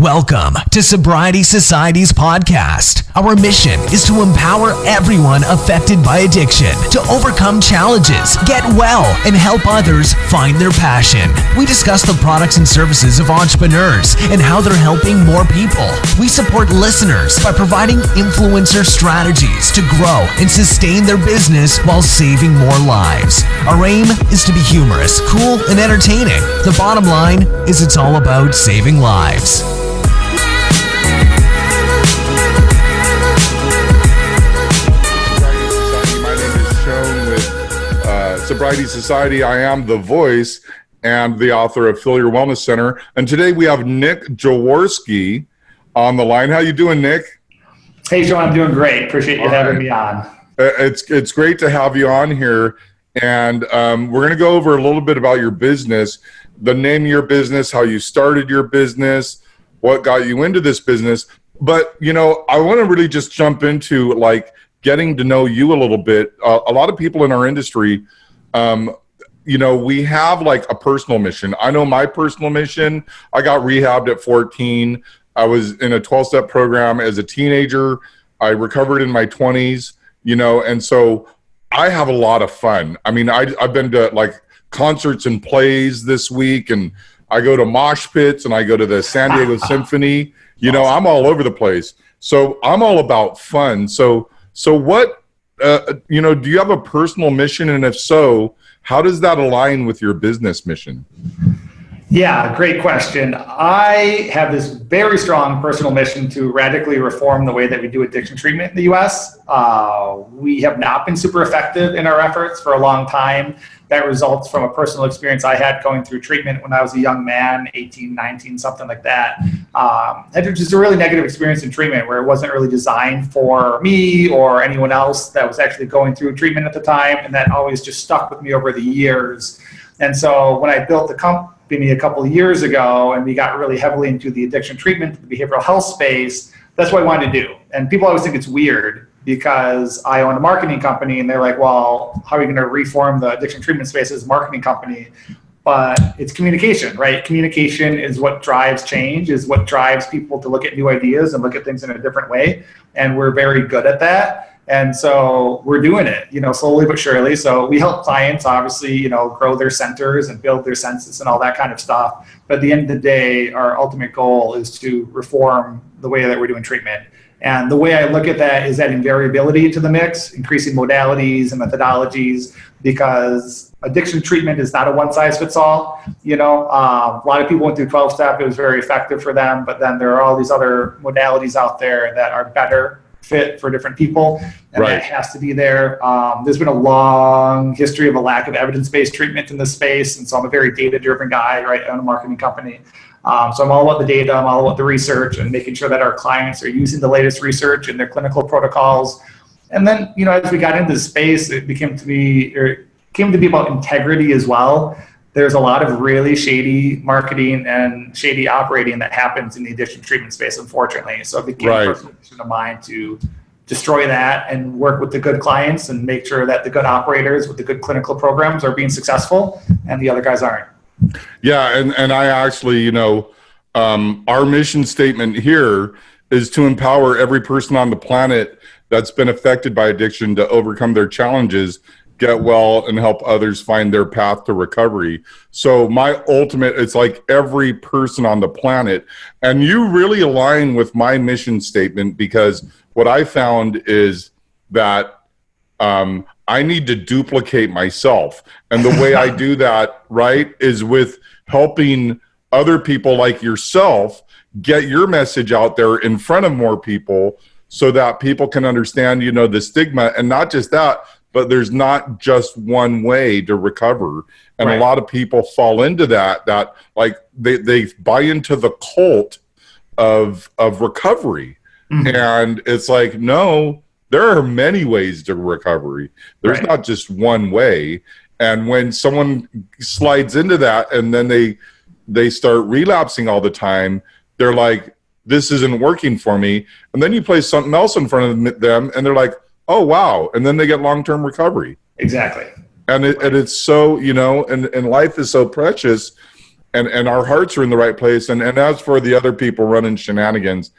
Welcome to Sobriety Society's podcast. Our mission is to empower everyone affected by addiction to overcome challenges, get well, and help others find their passion. We discuss the products and services of entrepreneurs and how they're helping more people. We support listeners by providing influencer strategies to grow and sustain their business while saving more lives. Our aim is to be humorous, cool, and entertaining. The bottom line is it's all about saving lives. Sobriety Society. I am the voice and the author of Fill Your Wellness Center. And today we have Nick Jaworski on the line. How you doing, Nick? Hey, Sean, I'm doing great. Appreciate you having me on. It's great to have you on here. And we're going to go over a little bit about your business, the name of your business, how you started your business, what got you into this business. But, you know, I want to really just jump into like getting to know you a little bit. A lot of people in our industry, you know, we have like a personal mission. I know my personal mission. I got rehabbed at 14. I was in a 12-step program as a teenager. I recovered in my 20s, you know, and so I have a lot of fun. I mean, I've been to like concerts and plays this week, and I go to mosh pits and I go to the San Diego Symphony. You know, I'm all over the place. So I'm all about fun. So what, you know, do you have a personal mission? And if so, how does that align with your business mission? Yeah, great question. I have this very strong personal mission to radically reform the way that we do addiction treatment in the U.S. We have not been super effective in our efforts for a long time. That results from a personal experience I had going through treatment when I was a young man, 18, 19, something like that. Had just a really negative experience in treatment where it wasn't really designed for me or anyone else that was actually going through treatment at the time. And that always just stuck with me over the years. And so when I built the company a couple of years ago and we got really heavily into the addiction treatment, the behavioral health space, that's what I wanted to do. And people always think it's weird because I own a marketing company and they're like, well, how are you going to reform the addiction treatment space as a marketing company? But it's communication, right? Communication is what drives change, is what drives people to look at new ideas and look at things in a different way. And we're very good at that. And so we're doing it, you know, slowly but surely. So we help clients, obviously, you know, grow their centers and build their census and all that kind of stuff. But at the end of the day, our ultimate goal is to reform the way that we're doing treatment. And the way I look at that is adding variability to the mix, increasing modalities and methodologies, because addiction treatment is not a one-size-fits-all. You know, a lot of people went through 12-step. It was very effective for them. But then there are all these other modalities out there that are better fit for different people, and right. That has to be there. There's been a long history of a lack of evidence-based treatment in this space, and so I'm a very data-driven guy, right? I own a marketing company. So I'm all about the data, I'm all about the research and making sure that our clients are using the latest research in their clinical protocols. And then, you know, as we got into the space, it came to be about integrity as well. There's a lot of really shady marketing and shady operating that happens in the addiction treatment space, unfortunately. So it became a personal mission of mine to destroy that and work with the good clients and make sure that the good operators with the good clinical programs are being successful and the other guys aren't. Yeah, and I actually, you know, our mission statement here is to empower every person on the planet that's been affected by addiction to overcome their challenges, get well, and help others find their path to recovery. So my ultimate, it's like every person on the planet. And you really align with my mission statement, because what I found is that I need to duplicate myself. And the way I do that, right, is with helping other people like yourself get your message out there in front of more people so that people can understand, you know, the stigma. And not just that, but there's not just one way to recover. And right. A lot of people fall into that like they buy into the cult of recovery. Mm-hmm. And it's like, no, there are many ways to recovery. There's right. Not just one way. And when someone slides into that and then they start relapsing all the time, they're like, this isn't working for me. And then you place something else in front of them and they're like, oh, wow. And then they get long-term recovery. Exactly. And it's so, you know, and life is so precious. and our hearts are in the right place. And as for the other people running shenanigans,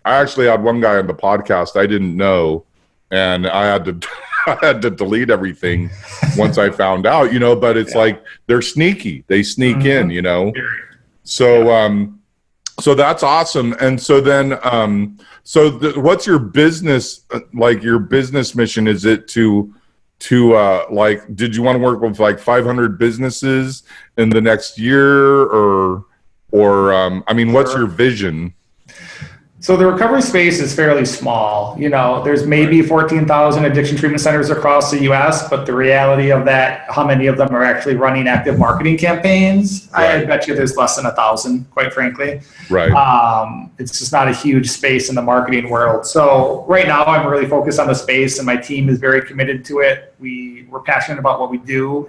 I actually had one guy on the podcast I didn't know, and I had to I had to delete everything once I found out, but it's like they're sneaky. They sneak in, So so that's awesome. And so then what's your business your business mission? Is it to did you want to work with 500 businesses in the next year or what's your vision? So the recovery space is fairly small. There's maybe 14,000 addiction treatment centers across the U.S., but the reality of that, how many of them are actually running active marketing campaigns? Right. I bet you there's less than 1,000, quite frankly. Right. It's just not a huge space in the marketing world. So right now I'm really focused on the space, and my team is very committed to it. We're passionate about what we do.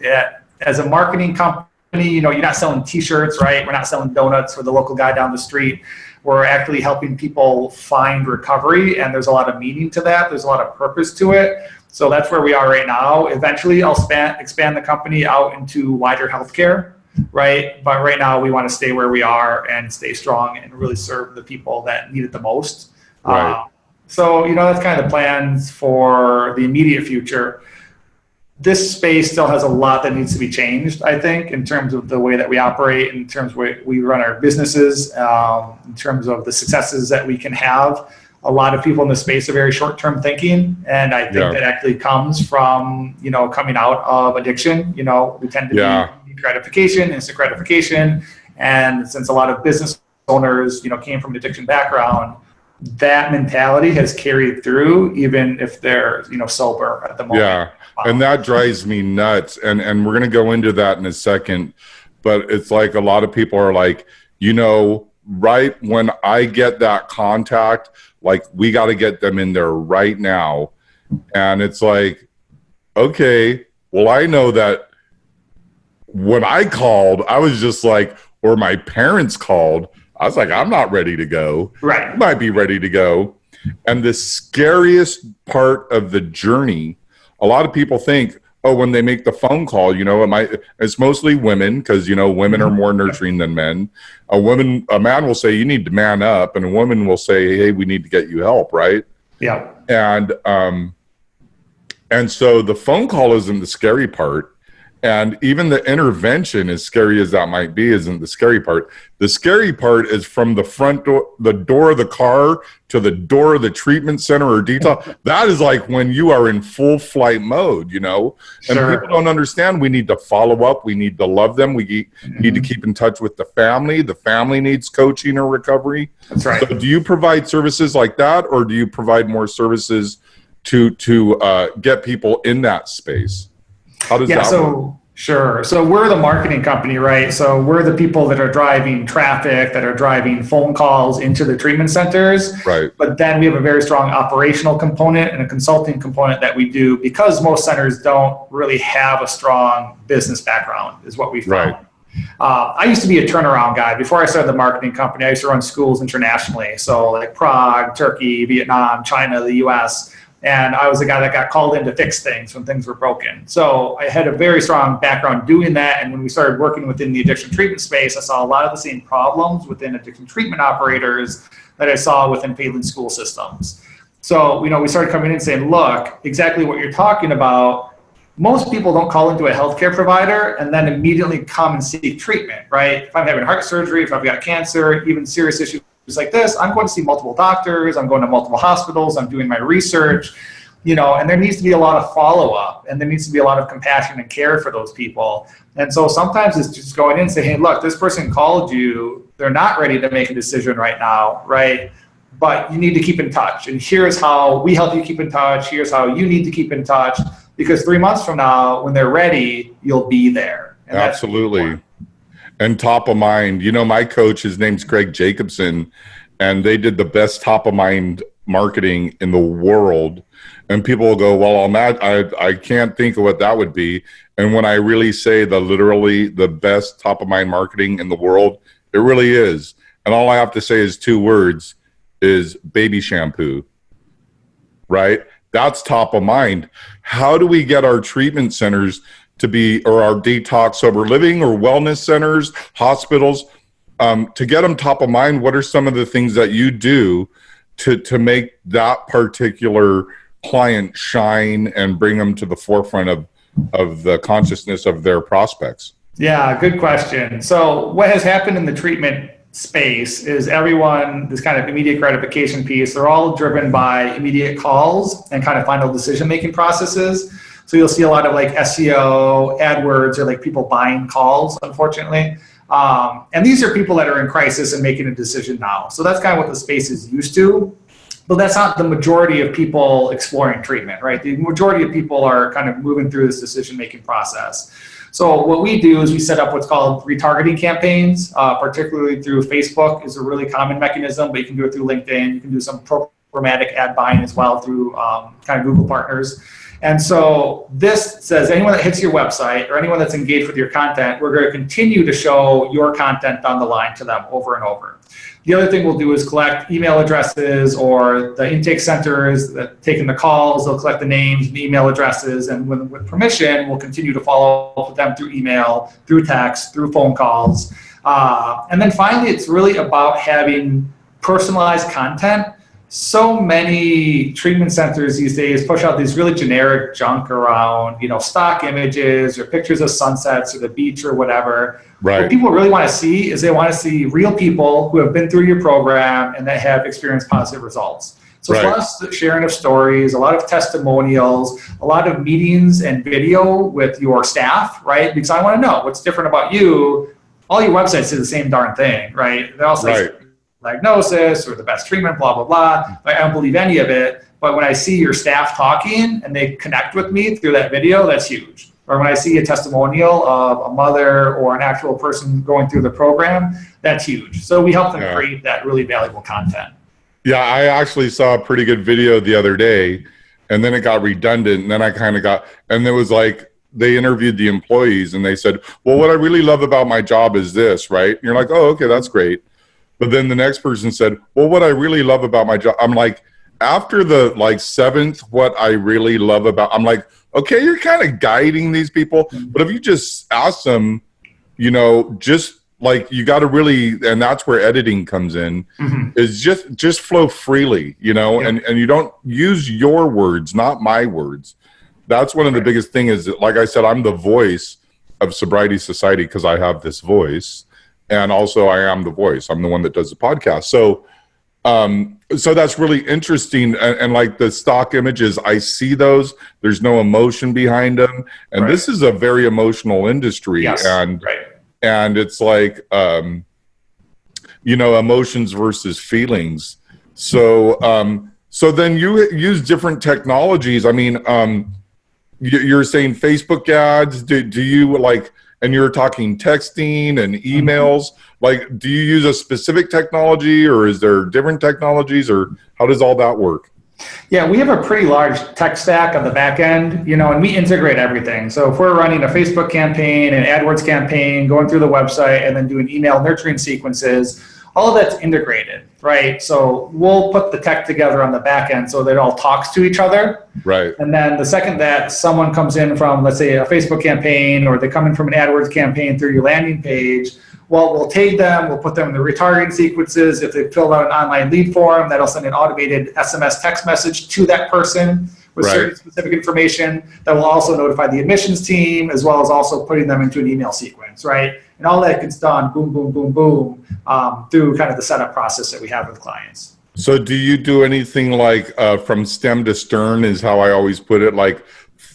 As a marketing company, you're not selling T-shirts, right? We're not selling donuts for the local guy down the street. We're actually helping people find recovery, and there's a lot of meaning to that. There's a lot of purpose to it. So that's where we are right now. Eventually, I'll expand the company out into wider healthcare, right? But right now, we want to stay where we are and stay strong and really serve the people that need it the most. Right. So that's kind of the plans for the immediate future. This space still has a lot that needs to be changed, I think, in terms of the way that we operate, in terms of way we run our businesses, in terms of the successes that we can have. A lot of people in the space are very short-term thinking, and I think that actually comes from, coming out of addiction. We tend to be gratification, instant gratification, and since a lot of business owners, came from an addiction background, that mentality has carried through, even if they're, sober at the moment. Yeah. And that drives me nuts. And we're going to go into that in a second. But it's like a lot of people are like, right when I get that contact, we got to get them in there right now. And it's like, okay, well, I know that when I called, I was just like, or my parents called, I was like, I'm not ready to go. Right. You might be ready to go. And the scariest part of the journey, a lot of people think, when they make the phone call, it's mostly women because, women are more nurturing than men. A man will say, you need to man up. And a woman will say, hey, we need to get you help. Right. Yeah. And so the phone call isn't the scary part. And even the intervention, as scary as that might be, isn't the scary part. The scary part is from the front door, the door of the car to the door of the treatment center or detox. That is like when you are in full flight mode, And people don't understand. We need to follow up. We need to love them. We need to keep in touch with the family. The family needs coaching or recovery. That's right. So do you provide services like that, or do you provide more services to get people in that space? How does that work? Sure. So we're the marketing company, right? So we're the people that are driving traffic, that are driving phone calls into the treatment centers. Right. But then we have a very strong operational component and a consulting component that we do because most centers don't really have a strong business background, is what we found. Right. I used to be a turnaround guy. Before I started the marketing company, I used to run schools internationally. So like Prague, Turkey, Vietnam, China, the US. And I was the guy that got called in to fix things when things were broken. So I had a very strong background doing that. And when we started working within the addiction treatment space, I saw a lot of the same problems within addiction treatment operators that I saw within failing school systems. So, we started coming in and saying, look, exactly what you're talking about. Most people don't call into a healthcare provider and then immediately come and seek treatment, right? If I'm having heart surgery, if I've got cancer, even serious issues like this, I'm going to see multiple doctors, I'm going to multiple hospitals, I'm doing my research, and there needs to be a lot of follow-up, and there needs to be a lot of compassion and care for those people. And so sometimes it's just going in and saying, hey, look, this person called you, they're not ready to make a decision right now, right? But you need to keep in touch. And here's how we help you keep in touch. Here's how you need to keep in touch. Because 3 months from now, when they're ready, you'll be there. And absolutely. And top of mind, my coach, his name's Craig Jacobson, and they did the best top of mind marketing in the world. And people will go, well, I can't think of what that would be. And when I really say literally the best top of mind marketing in the world, it really is. And all I have to say is 2 words, is baby shampoo, right? That's top of mind. How do we get our treatment centers to be, or our detox sober living or wellness centers, hospitals, to get them top of mind? What are some of the things that you do to make that particular client shine and bring them to the forefront of the consciousness of their prospects? Yeah, good question. So what has happened in the treatment space is everyone, this kind of immediate gratification piece, they're all driven by immediate calls and kind of final decision-making processes. So you'll see a lot of like SEO, AdWords, or like people buying calls, unfortunately. And these are people that are in crisis and making a decision now. So that's kind of what the space is used to. But that's not the majority of people exploring treatment, right? The majority of people are kind of moving through this decision-making process. So what we do is we set up what's called retargeting campaigns, particularly through Facebook is a really common mechanism, but you can do it through LinkedIn. You can do some programmatic ad buying as well through kind of Google partners. And so this says anyone that hits your website or anyone that's engaged with your content, we're going to continue to show your content down the line to them over and over. The other thing we'll do is collect email addresses, or the intake centers that taking the calls, they'll collect the names and email addresses, and with permission, we'll continue to follow up with them through email, through text, through phone calls. And then finally, it's really about having personalized content. So many treatment centers these days push out these really generic junk around, stock images or pictures of sunsets or the beach or whatever. Right. What people really want to see is they want to see real people who have been through your program and that have experienced positive results. So it's a lot of sharing of stories, a lot of testimonials, a lot of meetings and video with your staff, right? Because I want to know what's different about you. All your websites say the same darn thing, right? They all say diagnosis or the best treatment, blah, blah, blah. I don't believe any of it. But when I see your staff talking and they connect with me through that video, that's huge. Or when I see a testimonial of a mother or an actual person going through the program, that's huge. So we help them create that really valuable content. Yeah, I actually saw a pretty good video the other day, and then it got redundant, and then I kind of got, and it was like, they interviewed the employees and they said, well, what I really love about my job is this, right? And you're like, oh, okay, that's great. But then the next person said, well, what I really love about my job, I'm like, after the seventh, what I really love about, I'm like, okay, you're kind of guiding these people. But if you just ask them, just like, you got to really, and that's where editing comes in, is just flow freely, and you don't use your words, not my words. That's one of the biggest thing is that, like I said, I'm the voice of Sobriety Society because I have this voice. And also I am the voice. I'm the one that does the podcast. So so that's really interesting. And like the stock images, I see those. There's no emotion behind them. And this is a very emotional industry. Yes. And it's like, emotions versus feelings. So so then you use different technologies. I mean, you're saying Facebook ads. Do you like, and you're talking texting and emails, like, do you use a specific technology, or is there different technologies, or how does all that work? Yeah, we have a pretty large tech stack on the back end, and we integrate everything. So if we're running a Facebook campaign, an AdWords campaign, going through the website, and then doing email nurturing sequences, all of that's integrated, right? So we'll put the tech together on the back end so that it all talks to each other. Right. And then the second that someone comes in from, let's say, a Facebook campaign, or they come in from an AdWords campaign through your landing page, well, we'll tag them, we'll put them in the retargeting sequences. If they filled out an online lead form, that'll send an automated SMS text message to that person with certain specific information that will also notify the admissions team, as well as also putting them into an email sequence, right? And all that gets done, boom, boom, boom, boom, through kind of the setup process that we have with clients. So do you do anything like from stem to stern is how I always put it? Like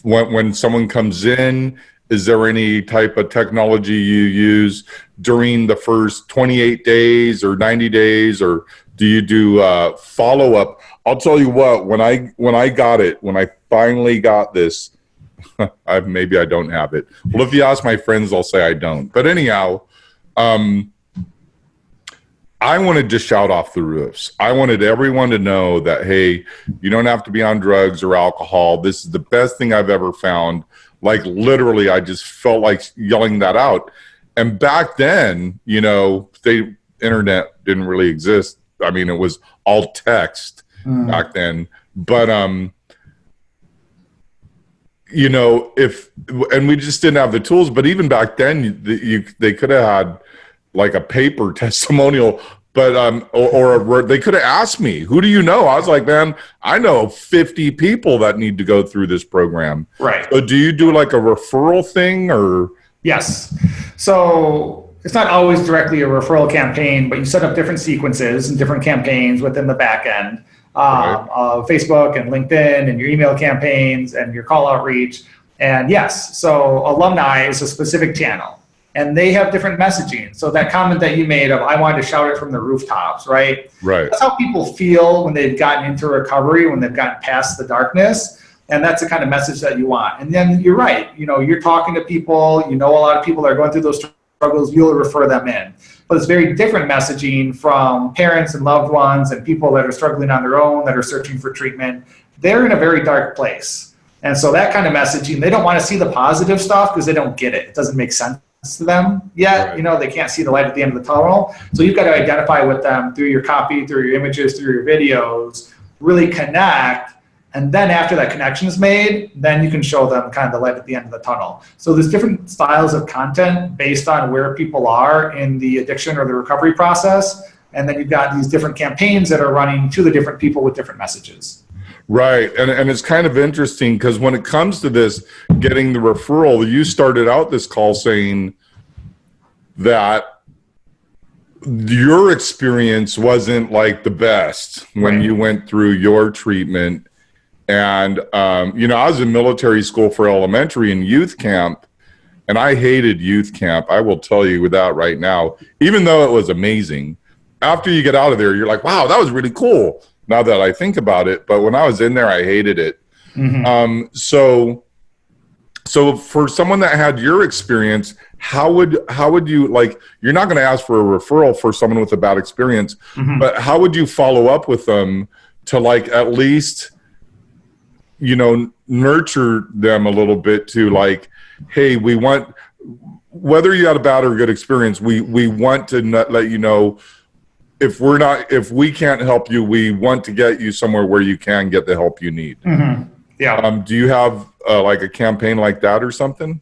when someone comes in, is there any type of technology you use during the first 28 days or 90 days, or do you do follow-up? I'll tell you what, when I finally got this, maybe I don't have it. Well, if you ask my friends, they'll say I don't. But anyhow, I wanted to shout off the roofs. I wanted everyone to know that, hey, you don't have to be on drugs or alcohol. This is the best thing I've ever found. Like literally, I just felt like yelling that out. And back then, the internet didn't really exist. I mean, it was all text back then. But you know, and we just didn't have the tools, but even back then they could have had like a paper testimonial, but they could have asked me, who do you know? I was like, man, I know 50 people that need to go through this program. Right. So do you do like a referral thing or? Yes. So it's not always directly a referral campaign, but you set up different sequences and different campaigns within the back end of Facebook and LinkedIn and your email campaigns and your call outreach. And yes, so alumni is a specific channel and they have different messaging. So that comment that you made of, I wanted to shout it from the rooftops, right? Right. That's how people feel when they've gotten into recovery, when they've gotten past the darkness. And that's the kind of message that you want. And then you're right, you know, you're talking to people, you know, a lot of people that are going through those struggles, you'll refer them in. But it's very different messaging from parents and loved ones and people that are struggling on their own, that are searching for treatment. They're in a very dark place. And so that kind of messaging, they don't want to see the positive stuff because they don't get it. It doesn't make sense to them yet. Right. You know, they can't see the light at the end of the tunnel. So you've got to identify with them through your copy, through your images, through your videos, really connect. And then after that connection is made, then you can show them kind of the light at the end of the tunnel. So there's different styles of content based on where people are in the addiction or the recovery process. And then you've got these different campaigns that are running to the different people with different messages. Right. And it's kind of interesting because when it comes to this, getting the referral, you started out this call saying that your experience wasn't like the best when Right. you went through your treatment. And, you know, I was in military school for elementary and youth camp, and I hated youth camp. I will tell you that right now, even though it was amazing. After you get out of there, you're like, wow, that was really cool. Now that I think about it, but when I was in there, I hated it. Mm-hmm. So for someone that had your experience, how would you, like, you're not going to ask for a referral for someone with a bad experience, mm-hmm. but how would you follow up with them to, like, at least, you know, nurture them a little bit to, like, hey, we want, whether you had a bad or good experience, we want to let you know, if we can't help you, we want to get you somewhere where you can get the help you need. Mm-hmm. Yeah. Do you have like a campaign like that or something?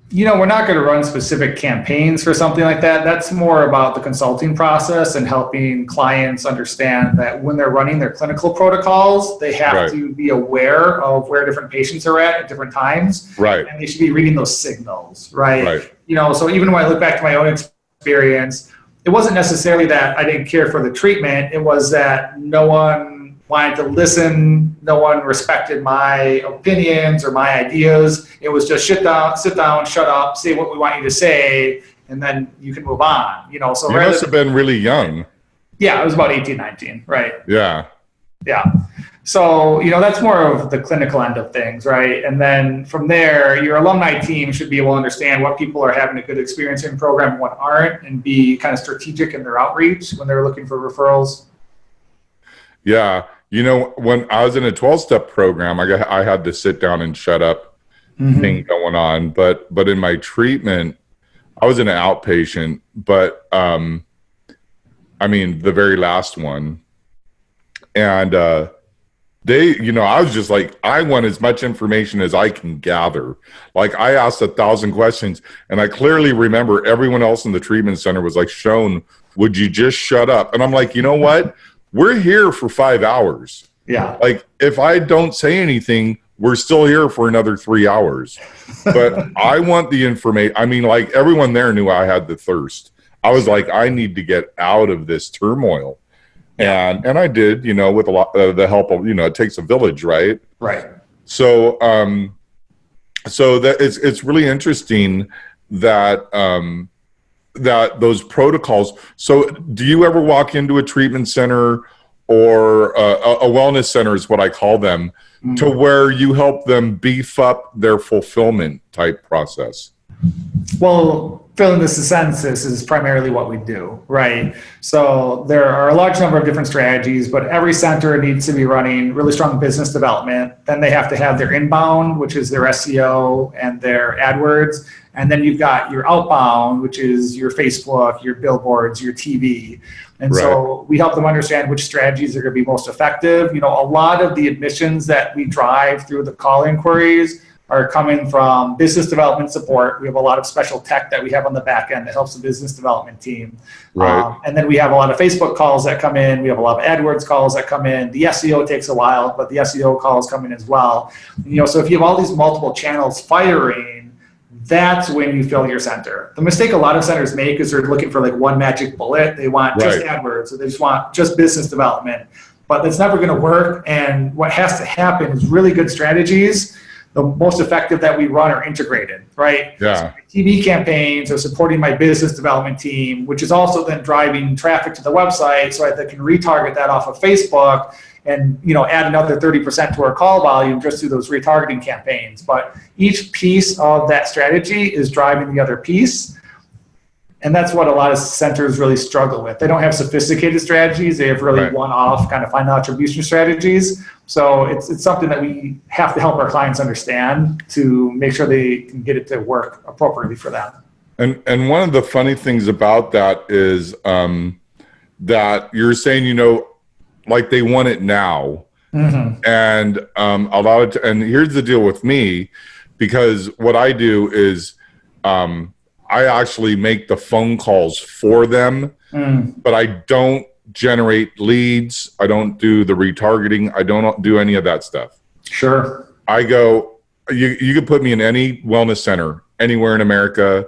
You know, we're not going to run specific campaigns for something like that. That's more about the consulting process and helping clients understand that when they're running their clinical protocols, they have Right. to be aware of where different patients are at different times. Right. And they should be reading those signals, right? Right. You know, so even when I look back to my own experience, it wasn't necessarily that I didn't care for the treatment. It was that no one wanted to listen. No one respected my opinions or my ideas. It was just sit down, shut up, say what we want you to say, and then you can move on. You know, so You must have been really young. Yeah, I was about 18, 19, right? Yeah. Yeah. So, you know, that's more of the clinical end of things, right? And then from there, your alumni team should be able to understand what people are having a good experience in the program and what aren't, and be kind of strategic in their outreach when they're looking for referrals. Yeah. You know, when I was in a 12-step program, I had to sit down and shut up Mm-hmm. thing going on. But in my treatment, I was in an outpatient, but I mean, the very last one. And you know, I was just like, I want as much information as I can gather. Like, I asked 1,000 questions, and I clearly remember everyone else in the treatment center was like, Shone, would you just shut up? And I'm like, you know what? We're here for 5 hours. Yeah. Like, if I don't say anything, we're still here for another 3 hours. But I want the information. I mean, like, everyone there knew I had the thirst. I was like, I need to get out of this turmoil. And I did, you know, with a lot of the help of, you know, it takes a village, right? Right. So, so that it's really interesting that, that those protocols. So do you ever walk into a treatment center or a wellness center is what I call them, mm-hmm. to where you help them beef up their fulfillment type process? Well, filling the census is primarily what we do, right? So there are a large number of different strategies, but every center needs to be running really strong business development. Then they have to have their inbound, which is their SEO and their AdWords. And then you've got your outbound, which is your Facebook, your billboards, your TV. And so we help them understand which strategies are going to be most effective. A lot of the admissions that we drive through the call inquiries are coming from business development support. We have a lot of special tech that we have on the back end that helps the business development team. Right. And then we have a lot of Facebook calls that come in. We have a lot of AdWords calls that come in. The SEO takes a while, but the SEO calls come in as well. So if you have all these multiple channels firing, that's when you fill your center. The mistake a lot of centers make is they're looking for like one magic bullet. They want just AdWords, or they just want just business development, but that's never going to work. And what has to happen is really good strategies. The most effective that we run are integrated, right? Yeah. So TV campaigns are supporting my business development team, which is also then driving traffic to the website so I can retarget that off of Facebook and add another 30% to our call volume just through those retargeting campaigns. But each piece of that strategy is driving the other piece. And that's what a lot of centers really struggle with. They don't have sophisticated strategies. They have really one-off kind of final attribution strategies. So it's something that we have to help our clients understand to make sure they can get it to work appropriately for them. And one of the funny things about that is that you're saying, like they want it now. Mm-hmm. And and here's the deal with me, because what I do is I actually make the phone calls for them, but I don't generate leads. I don't do the retargeting. I don't do any of that stuff. Sure. I go, you could put me in any wellness center, anywhere in America,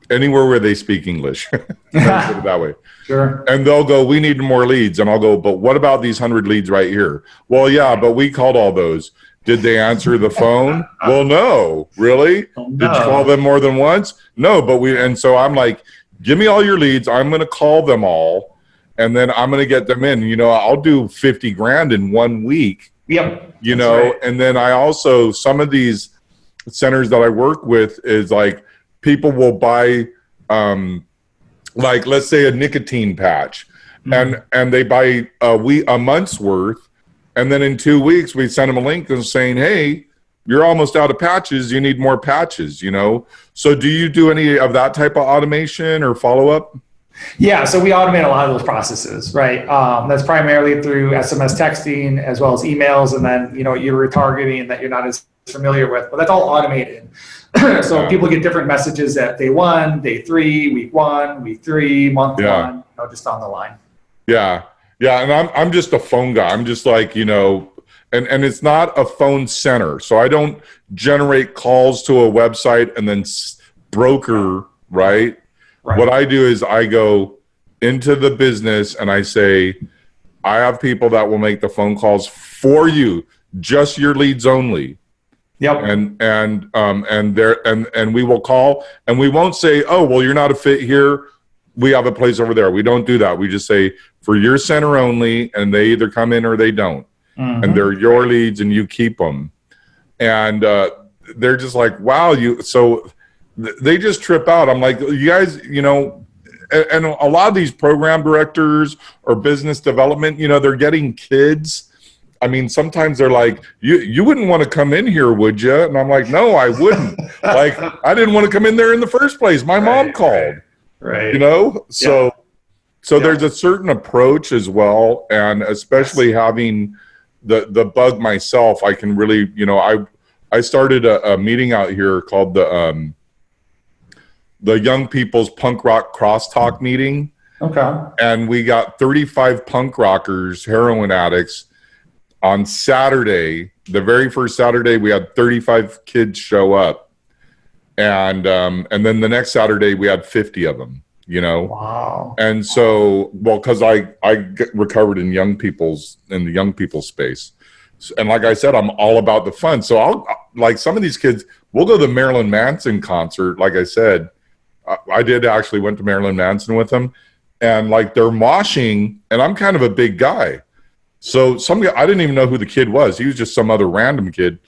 anywhere where they speak English. Put it that way. Sure. And they'll go, we need more leads. And I'll go, but what about these 100 leads right here? Well, yeah, but we called all those. Did they answer the phone? Well, no. Really? No. Did you call them more than once? No, and so I'm like, give me all your leads. I'm going to call them all, and then I'm going to get them in. I'll do 50 grand in 1 week. Yep. And then I also, some of these centers that I work with is like, people will buy, like, let's say a nicotine patch, and they buy a month's worth. And then in 2 weeks, we send them a link and saying, hey, you're almost out of patches. You need more patches, So do you do any of that type of automation or follow-up? Yeah, so we automate a lot of those processes, right? That's primarily through SMS texting as well as emails, and then, you're retargeting that you're not as familiar with, but that's all automated. So people get different messages at day 1, day 3, week 1, week 3, month 1, just on the line. Yeah. Yeah, and I'm just a phone guy. I'm just like, and it's not a phone center. So I don't generate calls to a website and then broker, right? What I do is I go into the business and I say, I have people that will make the phone calls for you, just your leads only. Yep. And we will call, and we won't say, oh, well, you're not a fit here. We have a place over there. We don't do that. We just say for your center only, and they either come in or they don't. Mm-hmm. And they're your leads and you keep them. And they're just like, wow, so they just trip out. I'm like, you guys, and a lot of these program directors or business development, they're getting kids. I mean, sometimes they're like, you wouldn't want to come in here, would you? And I'm like, no, I wouldn't. Like, I didn't want to come in there in the first place. My mom called. Right. So there's a certain approach as well, and especially having the bug myself, I can really, I started a meeting out here called the Young People's Punk Rock Crosstalk meeting. Okay. And we got 35 punk rockers, heroin addicts, on Saturday. The very first Saturday, we had 35 kids show up. And then the next Saturday we had 50 of them, Wow. And so, because I recovered in the young people's space. And like I said, I'm all about the fun. So I'll, like, some of these kids, we'll go to the Marilyn Manson concert. Like I said, I did actually went to Marilyn Manson with them, and like they're moshing, and I'm kind of a big guy. So I didn't even know who the kid was. He was just some other random kid.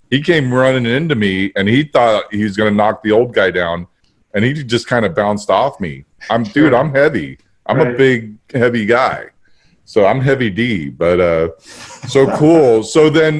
He came running into me, and he thought he was going to knock the old guy down, and he just kind of bounced off me. I'm heavy. I'm a big, heavy guy. So I'm heavy D, but so cool. So then,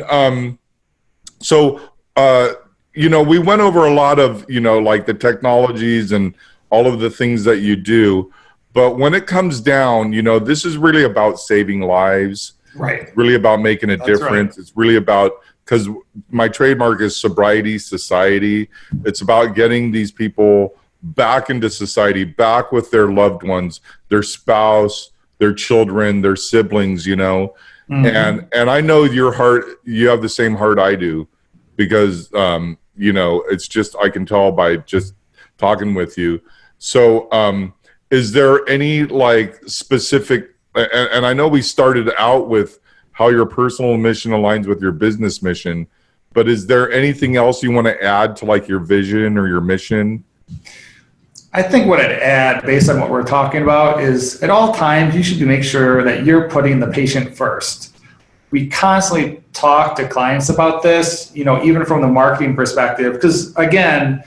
we went over a lot of, like the technologies and all of the things that you do. But when it comes down, this is really about saving lives. Right. Really about making a difference. Right. It's really about, because my trademark is Sobriety Society. It's about getting these people back into society, back with their loved ones, their spouse, their children, their siblings, Mm-hmm. And I know your heart, you have the same heart I do, because, it's just, I can tell by just talking with you. So, is there any specific, and I know we started out with how your personal mission aligns with your business mission, but is there anything else you want to add to your vision or your mission? I think what I'd add, based on what we're talking about, is at all times you should make sure that you're putting the patient first. We constantly talk to clients about this, even from the marketing perspective, because again,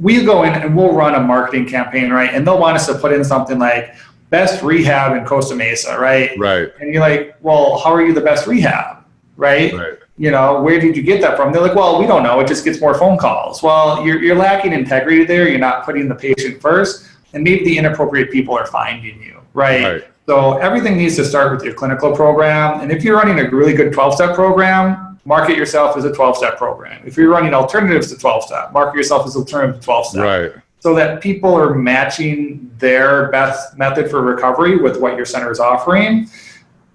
we go in and we'll run a marketing campaign, right? And they'll want us to put in something like best rehab in Costa Mesa, right? Right. And you're like, well, how are you the best rehab, right? Right. Where did you get that from? They're like, well, we don't know. It just gets more phone calls. Well, you're lacking integrity there. You're not putting the patient first, and maybe the inappropriate people are finding you, right? So everything needs to start with your clinical program. And if you're running a really good 12-step program, market yourself as a 12-step program. If you're running alternatives to 12-step, market yourself as alternative to 12-step. Right. So that people are matching their best method for recovery with what your center is offering.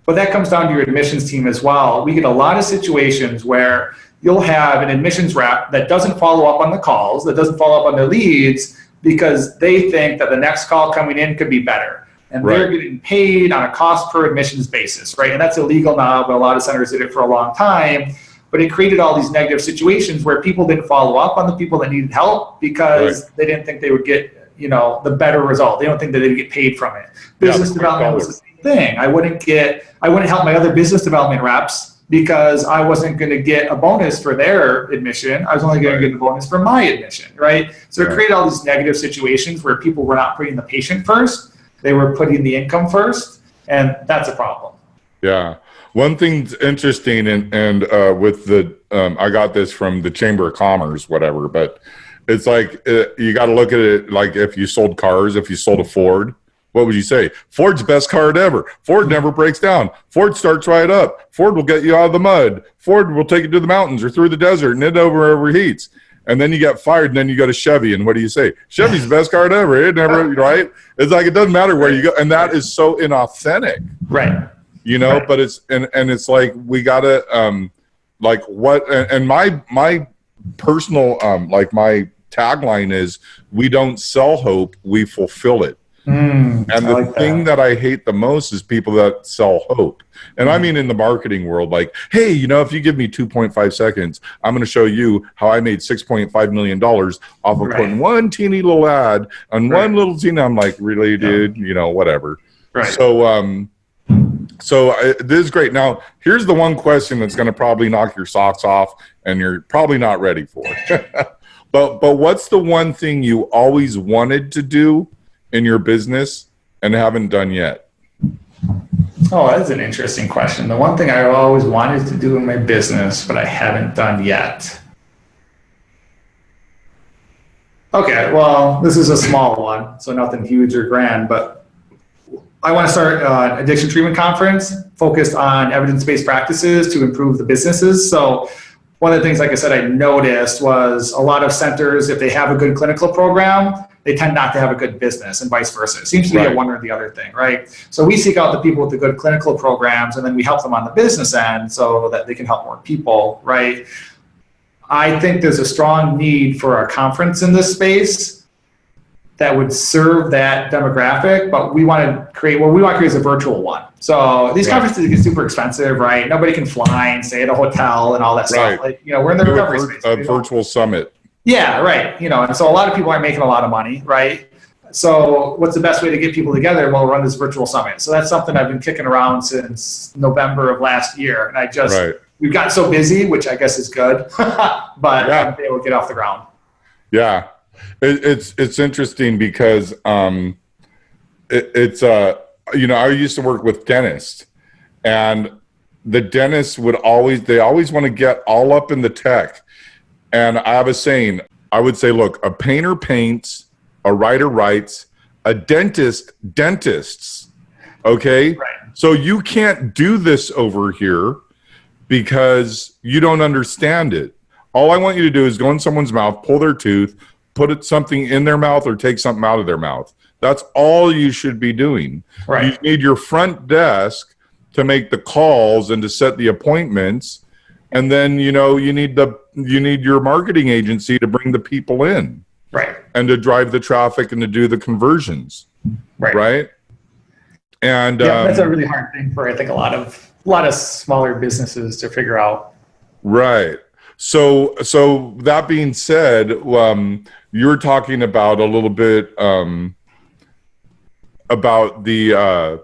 But that comes down to your admissions team as well. We get a lot of situations where you'll have an admissions rep that doesn't follow up on the calls, that doesn't follow up on the leads, because they think that the next call coming in could be better. And they're getting paid on a cost per admissions basis, right? And that's illegal now, but a lot of centers did it for a long time. But it created all these negative situations where people didn't follow up on the people that needed help because they didn't think they would get, the better result. They don't think that they'd get paid from it. Business development was the same thing. I wouldn't help my other business development reps because I wasn't going to get a bonus for their admission. I was only going to get a bonus for my admission, right? So it created all these negative situations where people were not putting the patient first. They were putting the income first, and that's a problem. Yeah. One thing's interesting, and with the, I got this from the Chamber of Commerce, whatever, but it's you got to look at it like if you sold cars, if you sold a Ford, what would you say? Ford's best car ever. Ford never breaks down. Ford starts right up. Ford will get you out of the mud. Ford will take you to the mountains or through the desert and it overheats. And then you get fired and then you go to Chevy. And what do you say? Chevy's the best car ever. It never, right? It's it doesn't matter where you go. And that is so inauthentic. Right. But it's, and it's we gotta, and my personal, my tagline is, we don't sell hope, we fulfill it. And the thing that I hate the most is people that sell hope. And I mean in the marketing world, hey, if you give me 2.5 seconds, I'm going to show you how I made $6.5 million off of putting one teeny little ad on one little teeny. I'm like, really, dude? Whatever. Right. So this is great. Now, here's the one question that's going to probably knock your socks off and you're probably not ready for it. But what's the one thing you always wanted to do in your business and haven't done yet? Oh, that's an interesting question. The one thing I always wanted to do in my business, but I haven't done yet. Okay, well, this is a small one, so nothing huge or grand, but I want to start an addiction treatment conference focused on evidence-based practices to improve the businesses. So one of the things, like I said, I noticed was a lot of centers, if they have a good clinical program, they tend not to have a good business and vice versa. It seems to be a one or the other thing, right? So we seek out the people with the good clinical programs and then we help them on the business end so that they can help more people, right? I think there's a strong need for a conference in this space that would serve that demographic, but we want to create is a virtual one. So these conferences get super expensive, right? Nobody can fly and stay at a hotel and all that stuff. We're in the recovery space. A virtual summit. Yeah, right. And so a lot of people aren't making a lot of money, right? So what's the best way to get people together? Well, we'll run this virtual summit. So that's something I've been kicking around since November of last year. And we've gotten so busy, which I guess is good, but I haven't been able to get off the ground. Yeah. It's interesting because I used to work with dentists, and the dentists would always want to get all up in the tech. And I have a saying, I would say, look, a painter paints, a writer writes, a dentists. Okay. Right. So you can't do this over here because you don't understand it. All I want you to do is go in someone's mouth, pull their tooth, something in their mouth or take something out of their mouth. That's all you should be doing. Right. You need your front desk to make the calls and to set the appointments. And then, you need your marketing agency to bring the people in. Right. And to drive the traffic and to do the conversions. Right. And that's a really hard thing for, I think, a lot of smaller businesses to figure out. Right. So that being said, you're talking about a little bit about the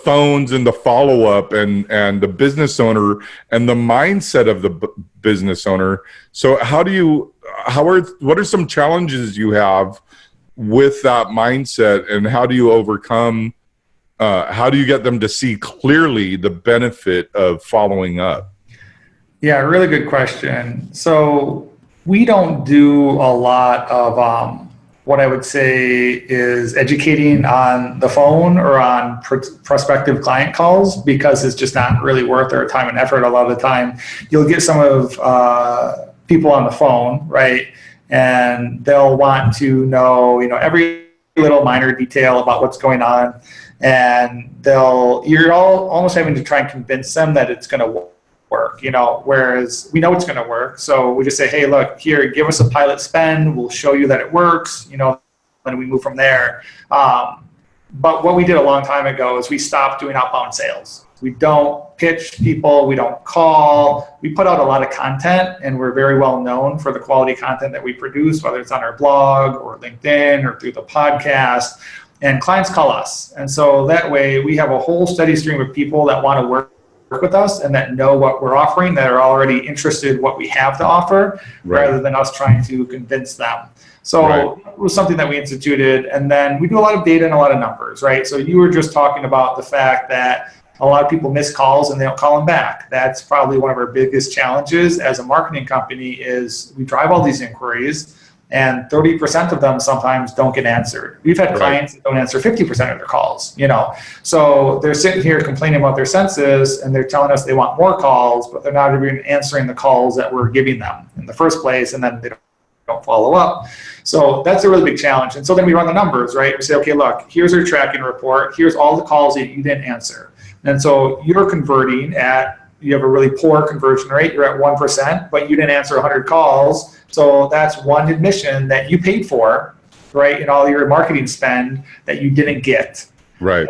phones and the follow-up and the business owner and the mindset of the business owner. So what are some challenges you have with that mindset, and how do you overcome, how do you get them to see clearly the benefit of following up? Yeah, really good question. So we don't do a lot of what I would say is educating on the phone or on prospective client calls, because it's just not really worth our time and effort. A lot of the time you'll get some of people on the phone, right? And they'll want to know, every little minor detail about what's going on. And you're almost having to try and convince them that it's going to work, whereas we know it's going to work. So we just say, hey, look, here, give us a pilot spend. We'll show you that it works, and we move from there. But what we did a long time ago is we stopped doing outbound sales. We don't pitch people. We don't call. We put out a lot of content, and we're very well known for the quality content that we produce, whether it's on our blog or LinkedIn or through the podcast. And clients call us. And so that way we have a whole steady stream of people that want to work with us and that know what we're offering, that are already interested in what we have to offer, rather than us trying to convince them. So it was something that we instituted. And then we do a lot of data and a lot of numbers, right? So you were just talking about the fact that a lot of people miss calls and they don't call them back. That's probably one of our biggest challenges as a marketing company, is we drive all these inquiries and 30% of them sometimes don't get answered. We've had clients that don't answer 50% of their calls, So they're sitting here complaining about their census, and they're telling us they want more calls, but they're not even answering the calls that we're giving them in the first place, and then they don't follow up. So that's a really big challenge. And so then we run the numbers, right? We say, okay, look, here's our tracking report. Here's all the calls that you didn't answer. And so you're converting you have a really poor conversion rate. You're at 1%, but you didn't answer 100 calls. So that's one admission that you paid for, right, in all your marketing spend that you didn't get. Right.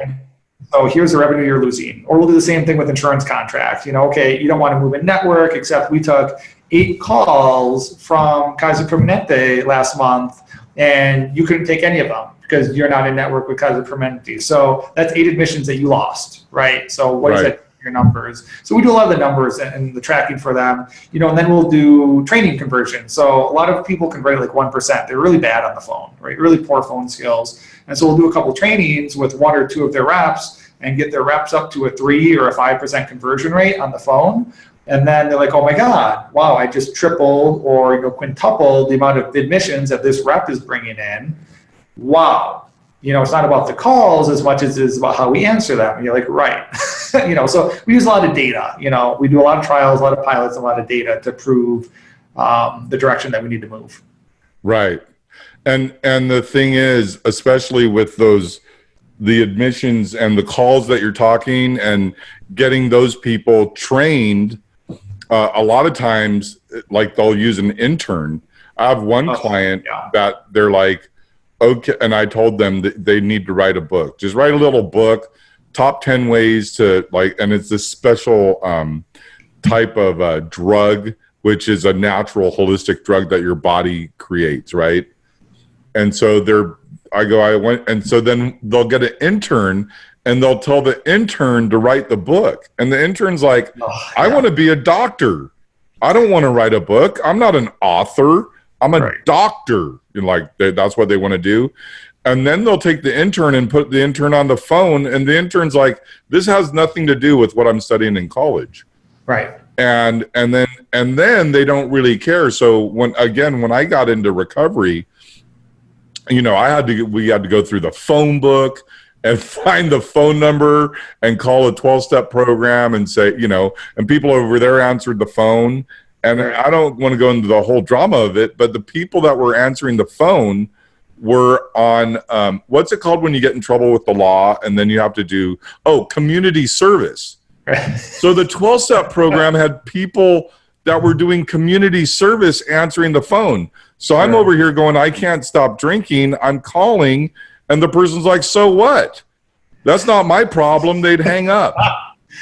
So here's the revenue you're losing. Or we'll do the same thing with insurance contracts. Okay, you don't want to move in network, except we took 8 calls from Kaiser Permanente last month, and you couldn't take any of them because you're not in network with Kaiser Permanente. So that's 8 admissions that you lost, right? So what is that? Your numbers. So we do a lot of the numbers and the tracking for them, and then we'll do training conversion. So a lot of people convert like 1%. They're really bad on the phone, right? Really poor phone skills. And so we'll do a couple trainings with 1 or 2 of their reps and get their reps up to a 3 or a 5% conversion rate on the phone. And then they're like, oh my God, wow, I just tripled or quintupled the amount of admissions that this rep is bringing in. Wow. It's not about the calls as much as it is about how we answer them. And you're like, right. So we use a lot of data. We do a lot of trials, a lot of pilots, a lot of data to prove the direction that we need to move. Right. And the thing is, especially with the admissions and the calls that you're talking and getting those people trained, a lot of times, like, they'll use an intern. I have one client that they're like, okay, and I told them that they need to write a book. Just write a little book, top 10 ways to, and it's this special type of drug, which is a natural holistic drug that your body creates, right? And so so then they'll get an intern and they'll tell the intern to write the book. And the intern's like, I want to be a doctor. I don't want to write a book. I'm not an author. I'm a doctor. That's what they want to do. And then they'll take the intern and put the intern on the phone, and the intern's like, this has nothing to do with what I'm studying in college. Right. And then they don't really care. So when I got into recovery, we had to go through the phone book and find the phone number and call a 12-step program and say, and people over there answered the phone. And I don't want to go into the whole drama of it, but the people that were answering the phone were on, what's it called when you get in trouble with the law and then you have to do, community service. So the 12-step program had people that were doing community service answering the phone. So I'm over here going, I can't stop drinking. I'm calling. And the person's like, so what? That's not my problem. They'd hang up.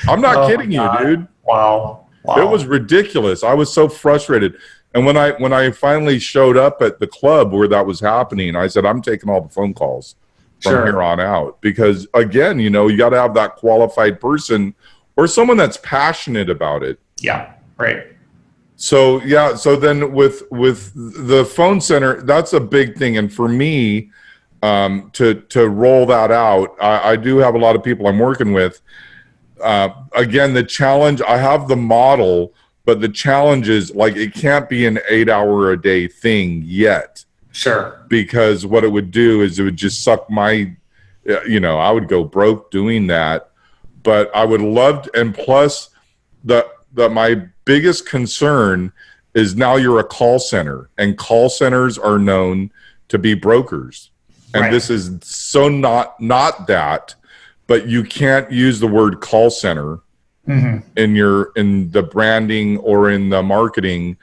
I'm not kidding you, dude. Wow. It was ridiculous. I was so frustrated. And when I finally showed up at the club where that was happening, I said, I'm taking all the phone calls from here on out. Because, again, you got to have that qualified person or someone that's passionate about it. Yeah, right. So, so then with the phone center, that's a big thing. And for me, to roll that out, I do have a lot of people I'm working with. Again, the challenge, I have the model, but the challenge is like it can't be an 8-hour-a-day thing yet. Sure. Because what it would do is it would just suck my, I would go broke doing that. But I would love to, and plus my biggest concern is now you're a call center, and call centers are known to be brokers. And this is so not that. But you can't use the word call center in the branding or in the marketing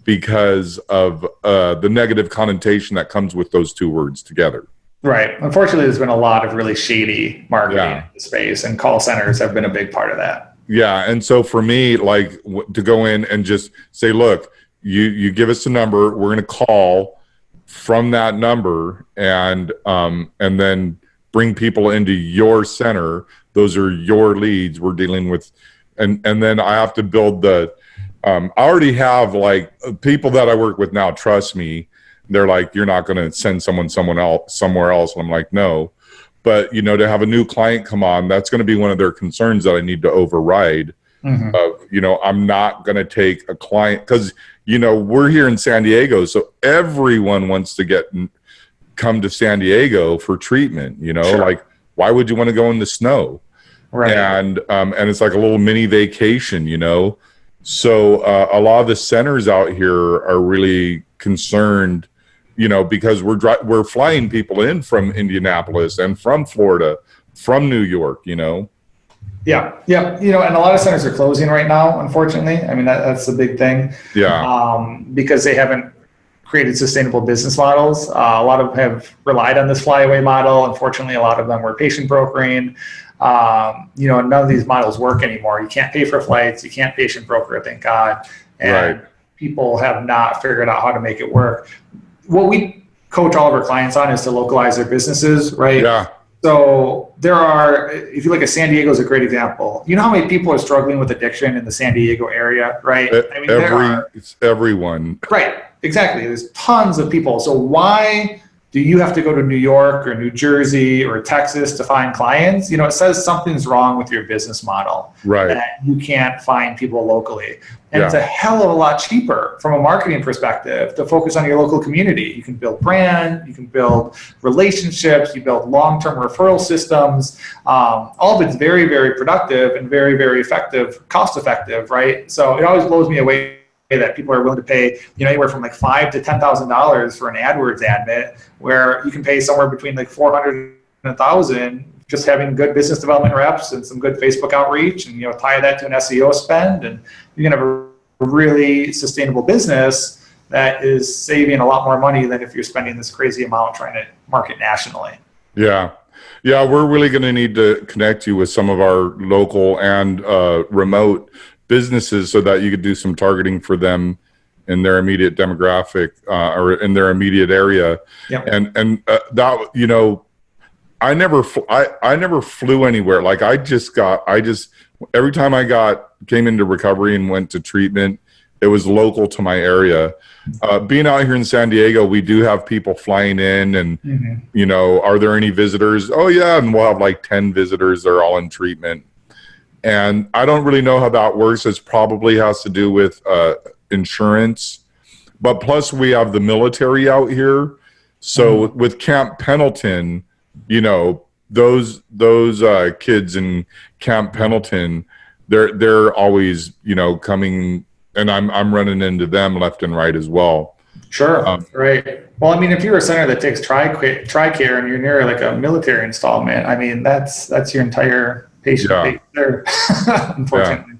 because of the negative connotation that comes with those two words together. Right. Unfortunately, there's been a lot of really shady marketing in the space, and call centers have been a big part of that. Yeah. And so for me, like to go in and just say, look, you give us a number, we're going to call from that number and then bring people into your center. Those are your leads we're dealing with. And then I have to build I already have like people that I work with now, trust me. They're like, you're not going to send someone else somewhere else. And I'm like, no. But, to have a new client come on, that's going to be one of their concerns that I need to override. I'm not going to take a client because, we're here in San Diego. So everyone wants to come to San Diego for treatment, like why would you want to go in the snow? Right. And it's like a little mini vacation, So a lot of the centers out here are really concerned, because we're flying people in from Indianapolis and from Florida, from New York, Yeah. And a lot of centers are closing right now, unfortunately. I mean, that's the big thing. Yeah. Because they haven't created sustainable business models. A lot of them have relied on this flyaway model. Unfortunately, a lot of them were patient brokering. None of these models work anymore. You can't pay for flights. You can't patient broker, thank God. And people have not figured out how to make it work. What we coach all of our clients on is to localize their businesses, right? Yeah. So if you look at San Diego is a great example. You know how many people are struggling with addiction in the San Diego area, right? I mean, it's everyone. Right, exactly. There's tons of people. So why do you have to go to New York or New Jersey or Texas to find clients? It says something's wrong with your business model. Right. That you can't find people locally. And it's a hell of a lot cheaper from a marketing perspective to focus on your local community. You can build brand, you can build relationships, you build long-term referral systems. All of it's very, very productive and very, very effective, cost-effective, right? So it always blows me away that people are willing to pay, anywhere from like $5,000 to $10,000 for an AdWords admit, where you can pay somewhere between like $400 and $1,000 just having good business development reps and some good Facebook outreach, and tie that to an SEO spend, and you're gonna have a really sustainable business that is saving a lot more money than if you're spending this crazy amount trying to market nationally. Yeah, we're really going to need to connect you with some of our local and remote businesses so that you could do some targeting for them in their immediate demographic or in their immediate area. Yep. And that, I never flew anywhere. Like every time I came into recovery and went to treatment, it was local to my area. Being out here in San Diego, we do have people flying in and, are there any visitors? Oh yeah. And we'll have like 10 visitors. They're all in treatment. And I don't really know how that works. It probably has to do with insurance. But plus we have the military out here. So with Camp Pendleton, you know, those kids in Camp Pendleton, they're always, you know, coming, and I'm running into them left and right as well. Sure. Right. Well, I mean, if you're a center that takes TRICARE and you're near like a military installment, I mean, that's your entire patient base there, unfortunately,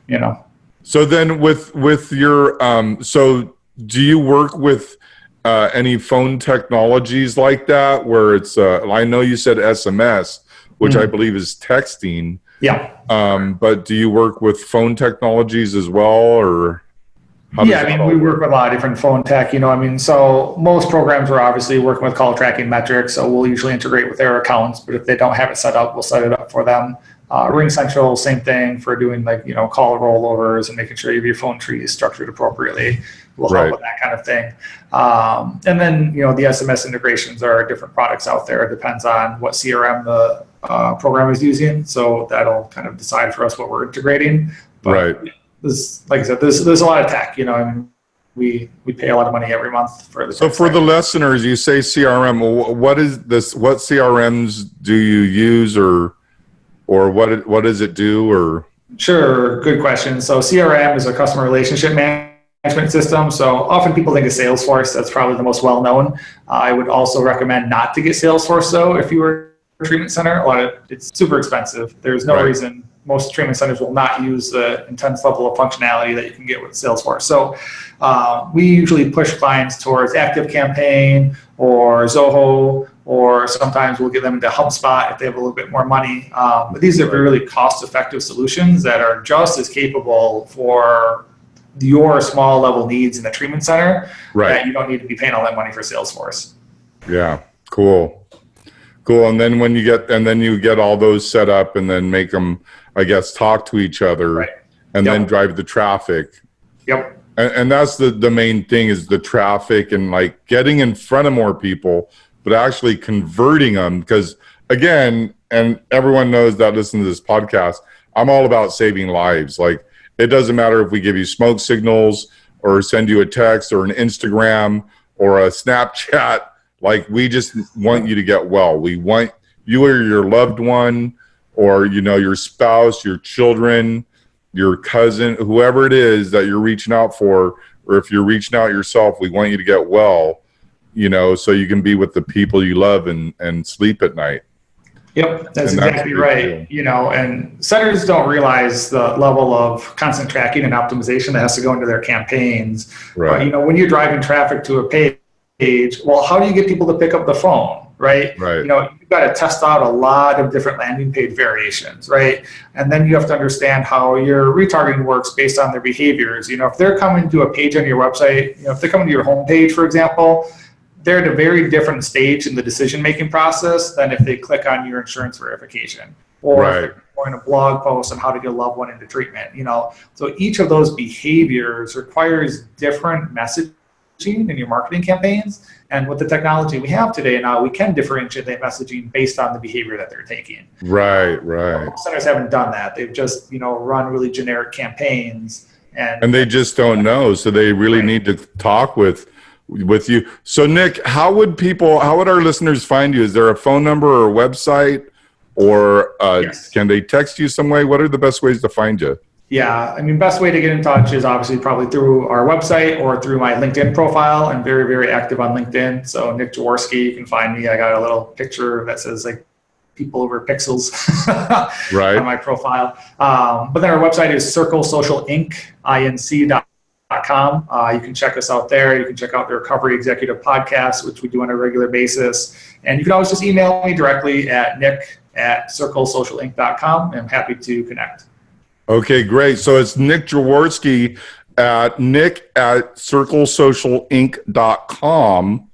you know. So then with your, so do you work with any phone technologies like that where it's, I know you said SMS, which I believe is texting. Yeah. But do you work with phone technologies as well, or? Yeah, I mean, we work with a lot of different phone tech, you know, I mean, so most programs are obviously working with call tracking metrics, so we'll usually integrate with their accounts, but if they don't have it set up, we'll set it up for them. Ring Central, same thing for doing like, you know, call rollovers and making sure you have your phone trees structured appropriately. We'll help with that kind of thing. And then, you know, the SMS integrations are different products out there. It depends on what CRM the program is using. So that'll kind of decide for us what we're integrating. But this, like I said, there's a lot of tech, you know, I mean, we pay a lot of money every month for this. So for the listeners, you say CRM, what is this, what CRMs do you use, or what does it do, or? Sure, good question. So CRM is a customer relationship management system. So often people think of Salesforce. That's probably the most well-known. I would also recommend not to get Salesforce though if you were a treatment center. It's super expensive. There's no reason most treatment centers will not use the intense level of functionality that you can get with Salesforce. So we usually push clients towards ActiveCampaign or Zoho, or sometimes we'll get them into HubSpot if they have a little bit more money. But these are really cost-effective solutions that are just as capable for your small level needs in the treatment center, that you don't need to be paying all that money for Salesforce. Yeah, cool. And then when you get all those set up and then make them, I guess, talk to each other and then drive the traffic. Yep. And that's the main thing, is the traffic and like getting in front of more people, but actually converting them. Because again, and everyone knows that listen to this podcast, I'm all about saving lives. Like, it doesn't matter if we give you smoke signals or send you a text or an Instagram or a Snapchat. Like, we just want you to get well. We want you or your loved one, or, you know, your spouse, your children, your cousin, whoever it is that you're reaching out for, or if you're reaching out yourself, we want you to get well, you know, so you can be with the people you love and sleep at night. Yep, that's exactly right. You know, and centers don't realize the level of constant tracking and optimization that has to go into their campaigns. But, you know, when you're driving traffic to a page, well, how do you get people to pick up the phone, right? You know, you've got to test out a lot of different landing page variations, right? And then you have to understand how your retargeting works based on their behaviors. You know, if they're coming to a page on your website, you know, if they're coming to your homepage, for example, they're at a very different stage in the decision-making process than if they click on your insurance verification, or if they're going a blog post on how to get a loved one into treatment, you know. So each of those behaviors requires different messaging in your marketing campaigns. And with the technology we have today now, we can differentiate that messaging based on the behavior that they're taking. Most centers haven't done that. They've just, you know, run really generic campaigns. And they just don't know. So they really need to talk with you. So Nick, how would our listeners find you? Is there a phone number or a website, or can they text you some way? What are the best ways to find you? Yeah, I mean, best way to get in touch is obviously probably through our website or through my LinkedIn profile. I'm very, very active on LinkedIn. So Nick Jaworski, you can find me. I got a little picture that says like people over pixels on my profile. But then our website is circlesocialinc.com. You can check us out there. You can check out the Recovery Executive Podcast, which we do on a regular basis. And you can always just email me directly at nick@circlesocialinc.com. I'm happy to connect. Okay, great. So it's Nick Jaworski at nick@circlesocialinc.com,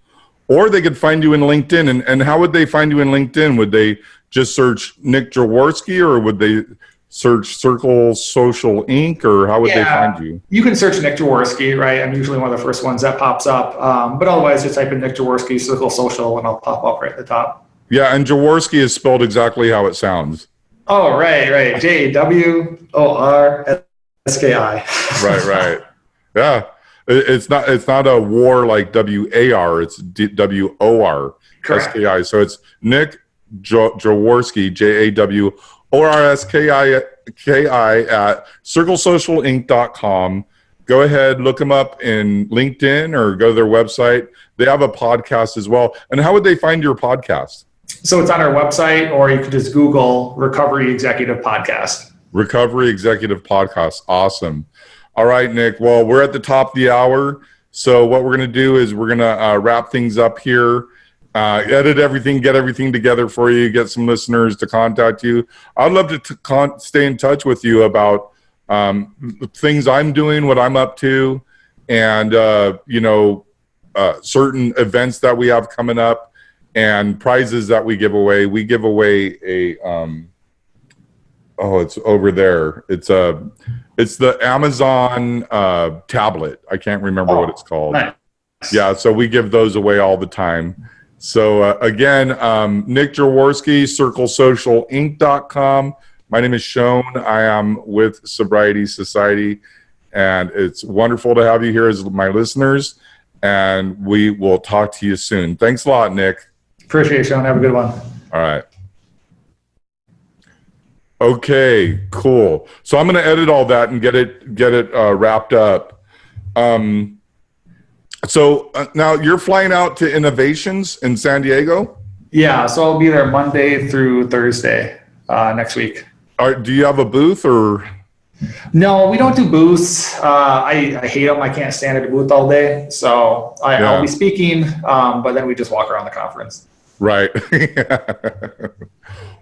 or they could find you in LinkedIn. And how would they find you in LinkedIn? Would they just search Nick Jaworski, or would they search Circle Social Inc., or how would they find you? You can search Nick Jaworski, right? I'm usually one of the first ones that pops up. But otherwise, just type in Nick Jaworski, Circle Social, and I'll pop up right at the top. Yeah, and Jaworski is spelled exactly how it sounds. Oh, right. Jaworski. Right. Yeah. It's not a war like WAR. It's WOR SKI. So it's Nick Jaworski, JAWORSKI at circlesocialinc.com. Go ahead, look them up in LinkedIn or go to their website. They have a podcast as well. And how would they find your podcast? So it's on our website, or you could just Google Recovery Executive Podcast. Recovery Executive Podcast. Awesome. All right, Nick. Well, we're at the top of the hour. So what we're going to do is we're going to wrap things up here, edit everything, get everything together for you, get some listeners to contact you. I'd love to stay in touch with you about things I'm doing, what I'm up to, and, certain events that we have coming up and prizes that we give away. We give away a, it's over there. It's the Amazon tablet. I can't remember what it's called. Nice. Yeah, so we give those away all the time. So again, Nick Jaworski, circlesocialinc.com. My name is Sean. I am with Sobriety Society, and it's wonderful to have you here as my listeners, and we will talk to you soon. Thanks a lot, Nick. Appreciate it, Sean. Have a good one. All right. Okay, cool. So I'm going to edit all that and get it wrapped up. So now you're flying out to Innovations in San Diego? Yeah, so I'll be there Monday through Thursday next week. Do you have a booth or? No, we don't do booths. I hate them. I can't stand at a booth all day. So I'll be speaking, but then we just walk around the conference. Right.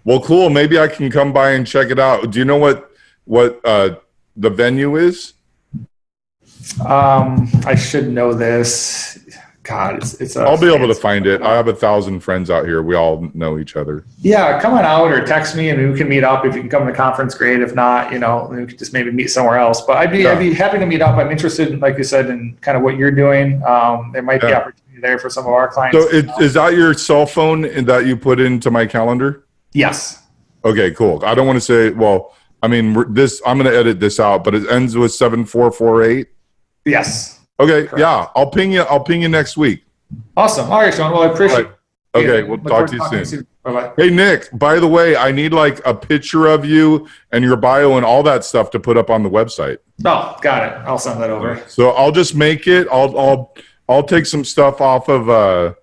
Well, cool. Maybe I can come by and check it out. Do you know what the venue is? I should know this. God, it's I'll be able to find it. I have 1,000 friends out here. We all know each other. Yeah, come on out or text me and we can meet up. If you can come to the conference, great. If not, we could just maybe meet somewhere else. But I'd be happy to meet up. I'm interested, like you said, in kind of what you're doing. There might be opportunity there for some of our clients. So is that your cell phone that you put into my calendar? Yes. Okay, cool. I don't want to say, I'm going to edit this out, but it ends with 7448. Yes. Okay. Correct. Yeah. I'll ping you next week. Awesome. All right, Sean. Well, I appreciate it. Okay. We'll talk to you soon. Bye-bye. Hey, Nick, by the way, I need like a picture of you and your bio and all that stuff to put up on the website. Oh, got it. I'll send that over. So I'll just make it. I'll take some stuff off of the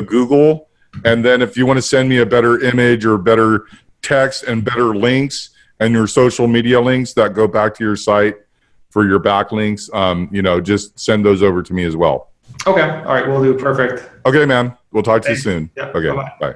Google. And then if you want to send me a better image or better text and better links and your social media links that go back to your site for your backlinks, just send those over to me as well. Okay. All right. We'll do. Perfect. Okay, man. We'll talk to you soon. Yeah, Okay. bye-bye. Bye.